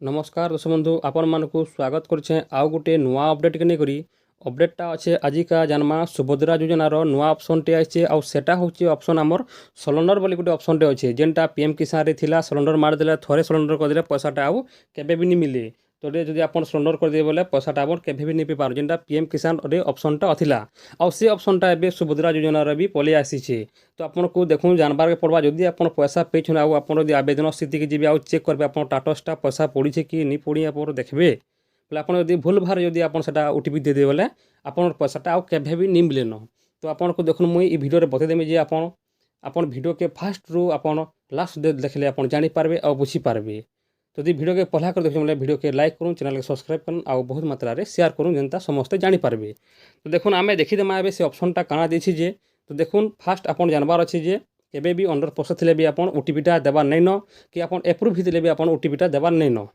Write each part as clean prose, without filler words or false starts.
नमस्कार दर्शक बंधु आपण मानक स्वागत करुछे आउ गोटे नुआ अपडेट के नहीं अपडेटा अच्छे आजिका जानमा सुभद्रा योजनार नुआ ऑप्शन टे आइछे आउ सेटा होची ऑप्शन आमर सिलेंडर बोली गोटे ऑप्शन टे अच्छे जेनटा पीएम किसान रे थिला सिलेंडर मारदेले थरे सिलेंडर करदेले पैसाटा आउ केबे भी नहीं मिले तो जदि आप सिलेंडर करदे बोले पैसाटा आप केबे भी नहीं पी पार जेनटा पीएम किसान रे ऑप्शनटा अथिला आउ से ऑप्शनटा एबे सुभद्रा योजनार भी पलि आसीछे तो आपको देखूँ जानबार के पड़वा जदि आप पैसा पेछन आउ आप आवेदन स्थिति के जी आउ चेक करेंगे आप टाटसटा पैसा पड़ी कि नहीं पड़ी आप देखबे बोले आप भूल भार जदि आप ओटीपी देदे बोले आप पैसाटा आउ केबे भी नहीं मिले न तो आपको देखुन मुई भिडियो बतईदेमी जे आपन भिडियो के फास्ट रू आप लास्ट देखले आप जानीपारे और बुझीपारे तो भिडियो के पहला कर देखिए भिडियो के लाइक करूँ चैनल के सब्सक्राइब करूँ आ बहुत मात्रा रे शेयर करूँ जेनता समस्ते जानीपारे तो देखुन आम देखीदेमा ए से ऑप्शनटा काଣା देछि जे तो देखुन फास्ट आप जानबार अच्छे जे केबे भी अंडर प्रोसेस थे भी आप ओटीपीटा देवार नहीं न कि आप एप्रुव होते भी आप ओटीपीटा देवार नहीं न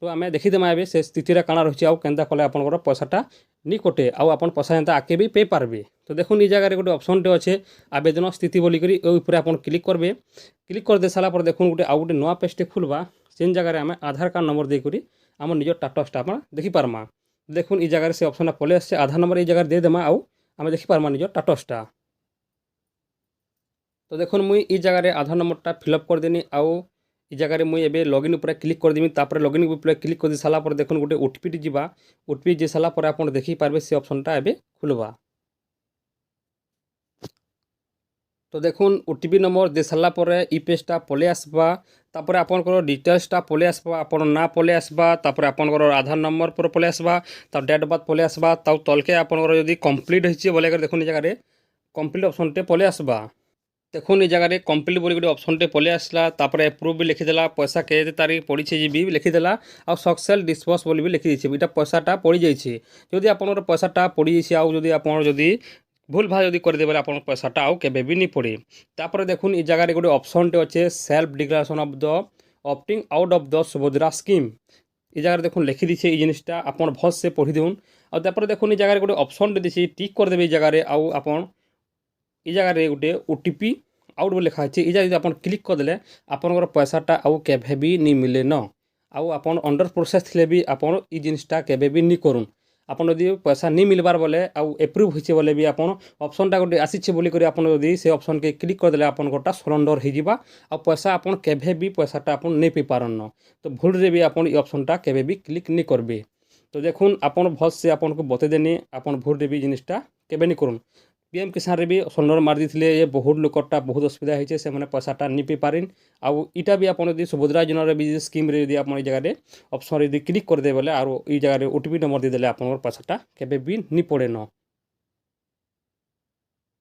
तो आम देखीदेमा ए से स्थिति काଣା रही आउ केनता कले आपंकर पैसाटा नहीं कटे आउ आप पैसा एंता आगे भी पे पारबे तो देखुन ये जगह गोटे ऑप्शन टे अच्छे आवेदन स्थिति बोलिकी आप क्लिक करेंगे क्लिक कर दे सारा देखुन गोटे आउ गोटे नुआ पेजटे खुलवा से जगह आम आधार कार्ड नंबर देकर आम निज टाटसटा आप देखिपारमा देखुन ये जगह से ऑप्शन पलि आसे आधार नंबर ये जगह देदेमा आउ आम देखिपारमा निज टाटसटा तो देखुन मुई ई जगह आधार नंबरटा फिलअप कर देनी आउ ई जगह मुई एबे लॉगिन ऊपर क्लिक कर देमी तापर लॉगिन ऊपर क्लिक कर दे साला पर देखुन गोटे ओटीपी टी जीवा ओटीपी जे साला पर आपण देखि पारबे से ऑप्शनटा एबे खुलवा तो देखुन ओटीपी नंबर दे सारा पर ई पेजटा पलि आसबा तापर आपनकर डिटेल्सटा पलि आसबा आपन ना पलि आसबा तापर आपनकर आधार नंबर पर पलि आसबा ता डेट ऑफ बर्थ पलि आसबा ता तलके आपनकर यदि कंप्लीट होइछे बोले कर देखुन ई जगह कंप्लीट ऑप्शन टे पलि आसबा देखुन ये जगह कंप्लीट बोली गोटे ऑप्शन टे पलि आसला तापर एप्रूव भी लिखिदेला पैसा के तारीख पड़ी जी भी लिखिदेला आ सक्सेल डिस्बर्स बोली भी लिखि देछि इटा पैसाटा पड़ी जाइए जदि आपनकर पैसाटा पड़ी जाइए आउ जदि आपन जदि भूल भाल जदि करदे बोले आपन पैसाटा आउ केबे भी नहीं पड़े तापर देखुन ये जगह गोटे ऑप्शन टे अच्छे self declaration of the opting out of the Subhadra scheme ये जगह देखुन लिखि दीछे ये जिनिसटा आपन भल से पढ़ी देउन आ तापर देखुन ये जगह गोटे ऑप्शन टे दीछे टिक कर देबे जगह आउ आपन ये जगह गोटे ओटीपी आउट बोली लिखा है ये आप क्लिक करदे आपंकर पैसाटा आउ केबे भी नहीं मिले न आउ आप अंडर प्रोसेस थे भी आप जिनटा केबे भी नहीं करूँ आप पैसा नहीं मिलबार बोले आउ एप्रुव होइछे बोले भी आप ऑप्शनटा गोटे आसीछे बोली करी आपन यदि से ऑप्शन के क्लिक करदे आपनकरटा सरेंडर हो जावा आ पैसा आप केबे भी पैसाटा आप नहीं पी पारन तो भूल रे भी आप ऑप्शनटा केबे भी क्लिक नहीं करबे तो देखुन आपन भल से आपको बतईदेनी आप भूल रे भी जिनिसटा केबे नहीं करूँ पीएम किसान रे भी सिलेंडर मार दी ये बहुत लोकटा बहुत असुविधा होइछे से माने पैसाटा नहीं पी पारिन आउ इटा भी आप सुभद्रा योजना भी स्कीम रे आप जगह ऑप्शन यदि क्लिक कर दे बोले और ई जगह ओटीपी नंबर देदेले आप पैसाटा केबे भी नहीं पड़े न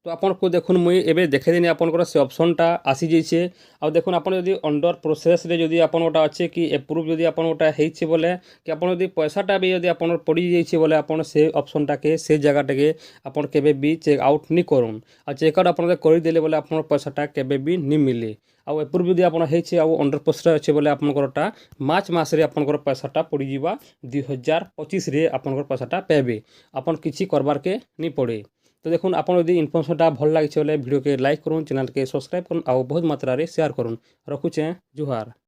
तो आपको देखुन मुई एबे देखेदेनी आपनकर से ऑप्शनटा आसी जाइए आ देखुन आप अंडर प्रोसेस रे जदि आपन गोटा अच्छे कि एप्रुव जदि आपन गोटा होइछे बोले कि आपन यदि पैसाटा भी यदि आपन पड़ी जाइए बोले आपन से ऑप्शनटा के से जगहटा के आपन केबे भी चेक आउट नहीं करूँ आ चेकआउट आपन करदेले बोले आपन पैसाटा केबे भी नहीं मिले आउ एप्रुव जदि आपन होइछे आउ अंडर प्रोसेस अच्छे बोले आपनकरटा मार्च मास रे आपनकर पैसाटा पड़ी जीवा 2025 रे आपनकर पैसाटा पेबे आपन किछि करबार के नहीं पड़े तो देखुन आप इनफर्मेशनटा भल लगे भिडियो के लाइक करूँ चैनल के सब्सक्राइब करूँ और बहुत मात्रा रे शेयर करूँ रखुचे जुहार।